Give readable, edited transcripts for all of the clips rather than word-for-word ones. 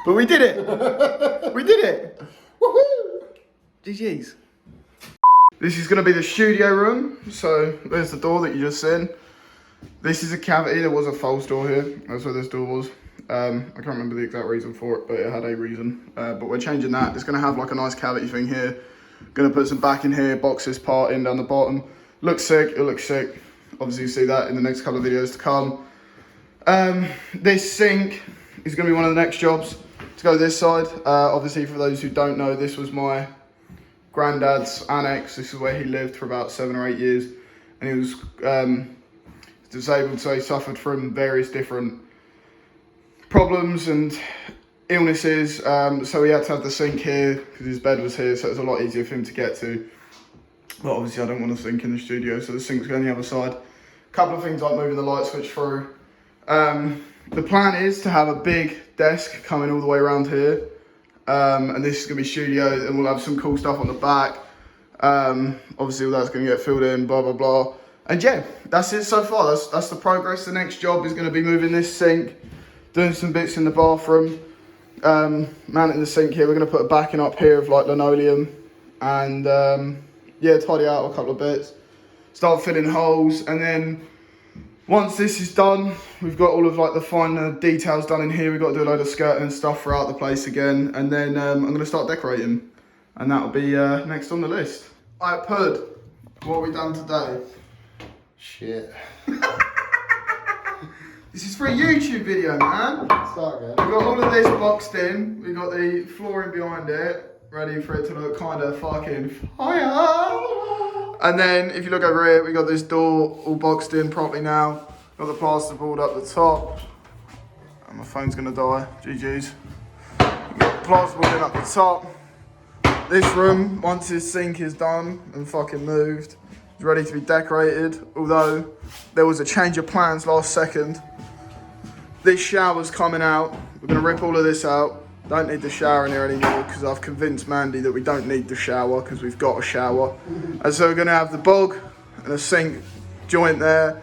But we did it. We did it. Woohoo! GG's. This is going to be the studio room. So there's the door that you just seen. This is a cavity. There was a false door here. That's where this door was. I can't remember the exact reason for it, but it had a reason. But we're changing that. It's going to have like a nice cavity thing here. Going to put some back in here, box this part in down the bottom. Looks sick. It looks sick. Obviously, you'll see that in the next couple of videos to come. This sink is going to be one of the next jobs to go this side. Obviously, for those who don't know, this was my granddad's annex. This is where he lived for about 7 or 8 years, and he was disabled, so he suffered from various different problems and illnesses. So he had to have the sink here because his bed was here, so it was a lot easier for him to get to. But obviously, I don't want to sink in the studio, so the sink's going on the other side. A couple of things like moving the light switch through. The plan is to have a big desk coming all the way around here. And this is going to be studio, and we'll have some cool stuff on the back. Obviously all that's going to get filled in, blah, blah, blah. And yeah, that's it so far. That's the progress. The next job is going to be moving this sink, doing some bits in the bathroom, mounting the sink here. We're going to put a backing up here of like linoleum, and yeah, tidy out a couple of bits, start filling holes, and then once this is done, we've got all of like the finer details done in here. We've got to do a load of skirting and stuff throughout the place again. And then I'm going to start decorating. And that'll be next on the list. Alright, Pud, what have we done today? Shit. This is for a YouTube video, man. Start again. We've got all of this boxed in. We've got the flooring behind it, ready for it to look kind of fucking fire. And then if you look over here, we got this door all boxed in properly now. Got the plasterboard up the top. And my phone's gonna die. GG's. We've got the plasterboard in up the top. This room, once this sink is done and fucking moved, is ready to be decorated. Although there was a change of plans last second. This shower's coming out. We're gonna rip all of this out. Don't need the shower in here anymore because I've convinced Mandy that we don't need the shower because we've got a shower. And so we're going to have the bog and a sink joint there.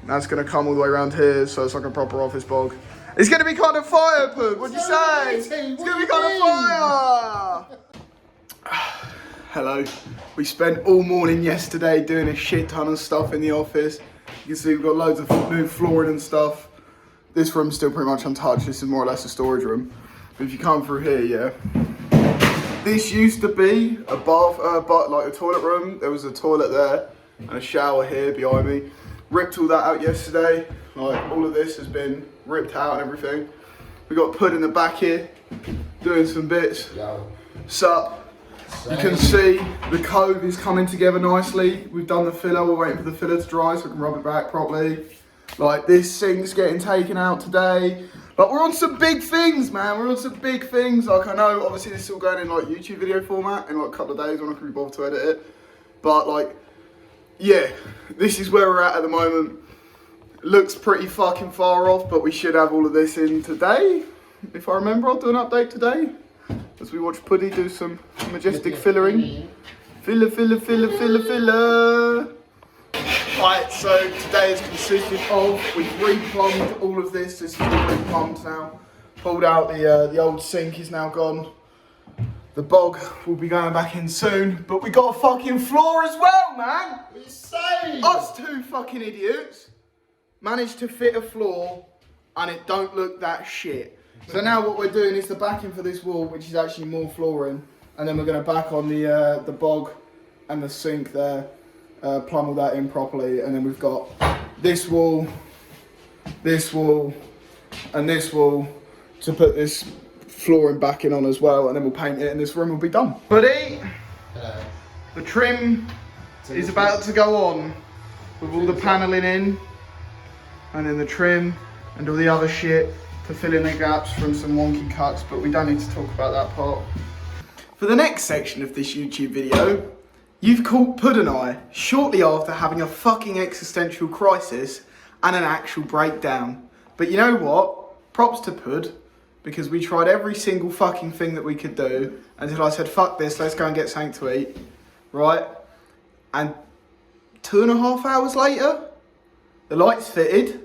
That's going to come all the way around here, so it's like a proper office bog. It's going to be kind of fire, Pug. What'd you say? It's going to be kind of fire. Hello. We spent all morning yesterday doing a shit ton of stuff in the office. You can see we've got loads of new flooring and stuff. This room's still pretty much untouched. This is more or less a storage room. But if you come through here, yeah, this used to be a bath, like a toilet room. There was a toilet there and a shower here behind me. Ripped all that out yesterday. Like all of this has been ripped out and everything. We got Pud in the back here, doing some bits. Yo. Sup? You can see the cove is coming together nicely. We've done the filler. We're waiting for the filler to dry so we can rub it back properly. Like this sink's getting taken out today. But we're on some big things, man. We're on some big things. Like, I know, obviously, this is all going in, like, YouTube video format in, like, a couple of days when I can be bothered to edit it. But, like, yeah, this is where we're at the moment. Looks pretty fucking far off, but we should have all of this in today. If I remember, I'll do an update today. As we watch Puddy do some majestic fillering. Filler. Right, so today is consisted of, we've replumbed all of this. This is all replumbed now. Pulled out the old sink is now gone. The bog will be going back in soon, but we got a fucking floor as well, man. What are you saying? Us two fucking idiots managed to fit a floor, and it don't look that shit. So now what we're doing is the backing for this wall, which is actually more flooring, and then we're going to back on the bog and the sink there. Plumb all that in properly, and then we've got this wall, and this wall to put this flooring backing on as well, and then we'll paint it and this room will be done. Buddy, the trim is about to go on with all the panelling in, and then the trim and all the other shit to fill in the gaps from some wonky cuts, but we don't need to talk about that part. For the next section of this YouTube video, you've caught Pud and I shortly after having a fucking existential crisis and an actual breakdown. But you know what? Props to Pud, because we tried every single fucking thing that we could do until I said, fuck this, let's go and get something to eat. Right? And 2.5 hours later, the light's fitted.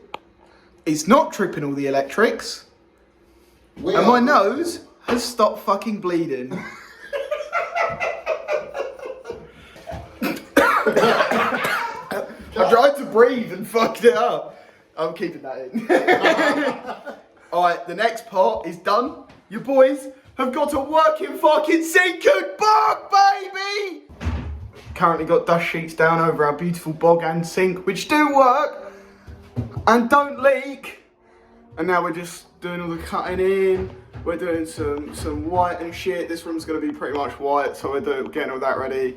It's not tripping all the electrics. And my nose has stopped fucking bleeding. I tried to breathe and fucked it up. I'm keeping that in. Alright, the next part is done. You boys have got a working fucking sink and bog, baby! Currently got dust sheets down over our beautiful bog and sink, which do work and don't leak. And now we're just doing all the cutting in. We're doing some white and shit. This room's gonna be pretty much white, so we're getting all that ready.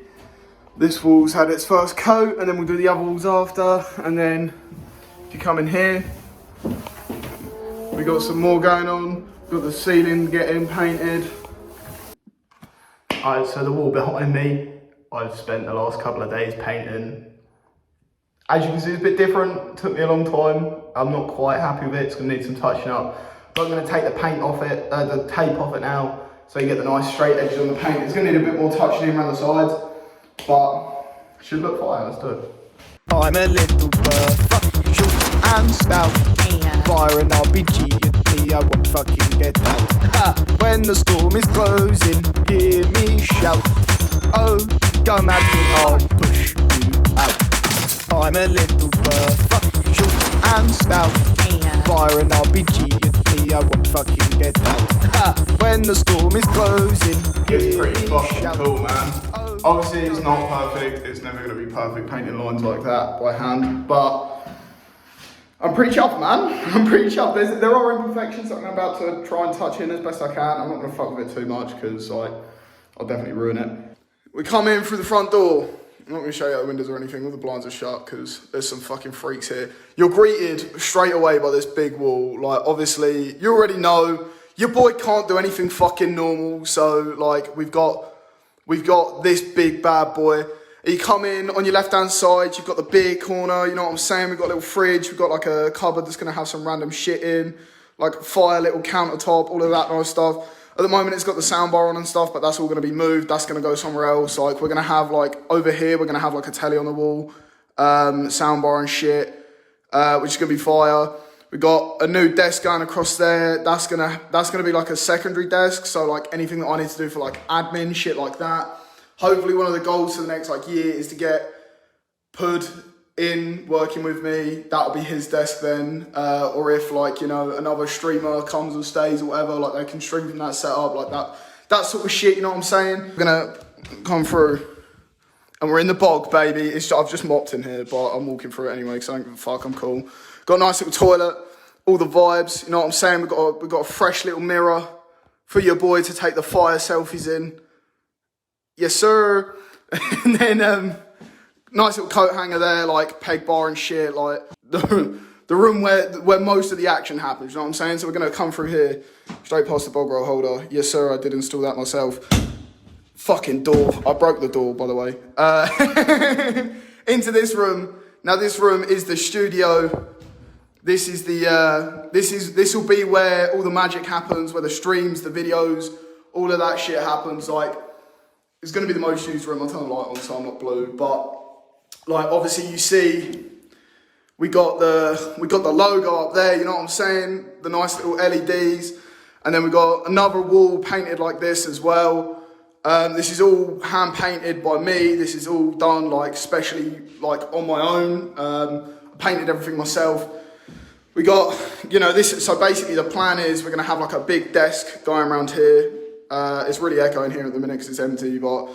This wall's had its first coat, and then we'll do the other walls after. And then if you come in here, we got some more going on. Got the ceiling getting painted. Alright, so the wall behind me, I've spent the last couple of days painting. As you can see, it's a bit different. It took me a long time. I'm not quite happy with it. It's gonna need some touching up. But I'm gonna take the paint off it, the tape off it now, so you get the nice straight edges on the paint. It's gonna need a bit more touching in around the sides, but it should look fine. Let's do it. I'm a little bird, short and stout. Fire an RPG, I won't fucking get out. When the storm is closing, hear me shout. Oh, come at me, I'll push you out. I'm a little bird, short and stout. Fire an RPG, I won't fucking get out. When the storm is closing, it's pretty fucking cool, man. Obviously, it's not perfect. It's never going to be perfect painting lines like that by hand, but I'm pretty chuffed, man. I'm pretty chuffed. There are imperfections that I'm about to try and touch in as best I can. I'm not going to fuck with it too much because I'll definitely ruin it. We come in through the front door. I'm not going to show you the windows or anything. All the blinds are shut because there's some fucking freaks here. You're greeted straight away by this big wall. Like, obviously, you already know your boy can't do anything fucking normal. So, like, we've got this big bad boy. You come in on your left-hand side, you've got the beer corner, you know what I'm saying? We've got a little fridge, we've got like a cupboard that's gonna have some random shit in, like fire, little countertop, all of that nice stuff. At the moment, it's got the soundbar on and stuff, but that's all gonna be moved. That's gonna go somewhere else. Like, we're gonna have like, over here, we're gonna have like a telly on the wall, soundbar and shit, which is gonna be fire. We got a new desk going across there. That's gonna be like a secondary desk. So like anything that I need to do for like admin, shit like that. Hopefully one of the goals for the next like year is to get Pud in working with me. That'll be his desk then. Or if like, you know, another streamer comes or stays or whatever, like they can stream from that setup, like that sort of shit, you know what I'm saying? We're gonna come through and we're in the bog, baby. I've just mopped in here, but I'm walking through it anyway because I don't give a fuck, I'm cool. Got a nice little toilet, all the vibes, you know what I'm saying? We've got a fresh little mirror for your boy to take the fire selfies in. Yes, sir. And then, nice little coat hanger there, like peg bar and shit, like the room where most of the action happens, you know what I'm saying? So we're gonna come through here, straight past the bog roll holder. Yes, sir, I did install that myself. Fucking door. I broke the door, by the way. Into this room. Now this room is the studio. This is this will be where all the magic happens, where the streams, the videos, all of that shit happens. Like, it's going to be the most used room. I'll turn the light on so I'm not blue. But like, obviously you see, we got the logo up there. You know what I'm saying? The nice little LEDs, and then we got another wall painted like this as well. This is all hand painted by me. This is all done like specially like on my own. I painted everything myself. We got, you know, this. So basically the plan is we're going to have like a big desk going around here. It's really echoing here at the minute because it's empty, but